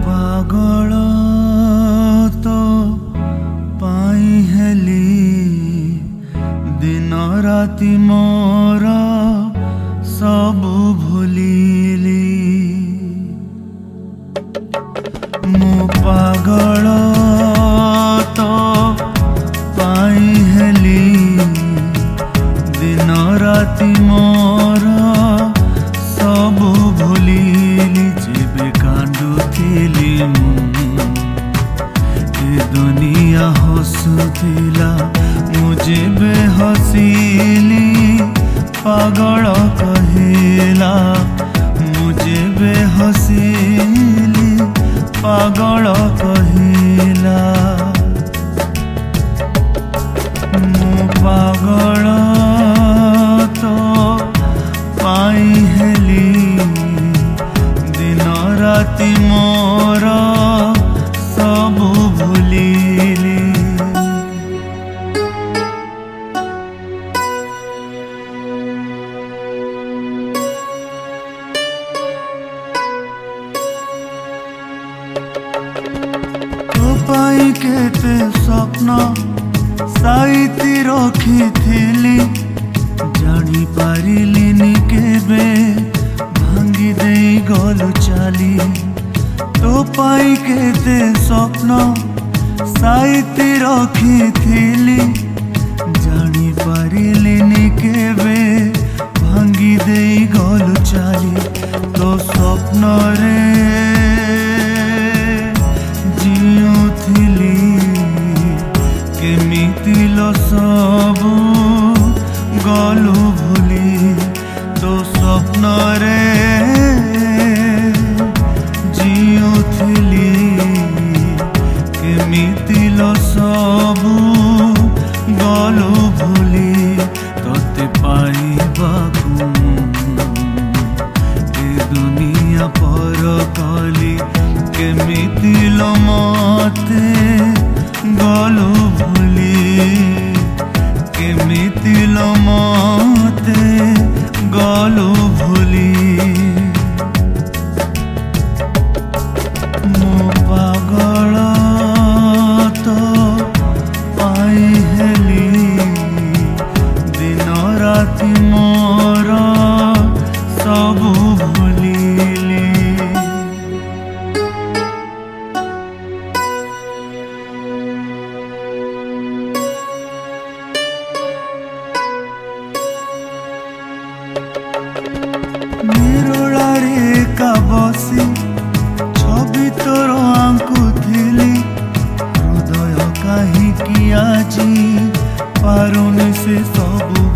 पागल तो पाई हेली दिन राति मोर सब भूलिली मु पागल तो पाई हेली दिन राति मोर सब भूलिली जेबे कांदुथिली ए दुनिया हसुथिला मुझे बेहसीली पागल कहिला मुझे बेहसीली पागल कहिला मु पागल तो पाई हेली दिन राति मोर सब भूलिली तो पाई केते स्वप्न साइती रखिथिली जानी पारिलिनी केबे भांगी देई गलु चाली तो पाई केते स्वप्न साइती रखिथिली जानी पारिलिनी केबे भांगी देई गलु चाली तो स्वप्न रे जिउथिली केमिति लो सबु गलु भूली तो स्वप्न रे जिउथिली केमिति लो सबु गलु भूली तोते पाइबाकु ए दुनिया पर कली केमिति लो मते गलु भूली केमिति लो मते गलु भूली मु पागल तो पाई हेली दिन राति मोर सब भूलिली निरोलारे का बसी छवि तोर आंकुथिली हृदय काहीकि आजी पारुनी से सब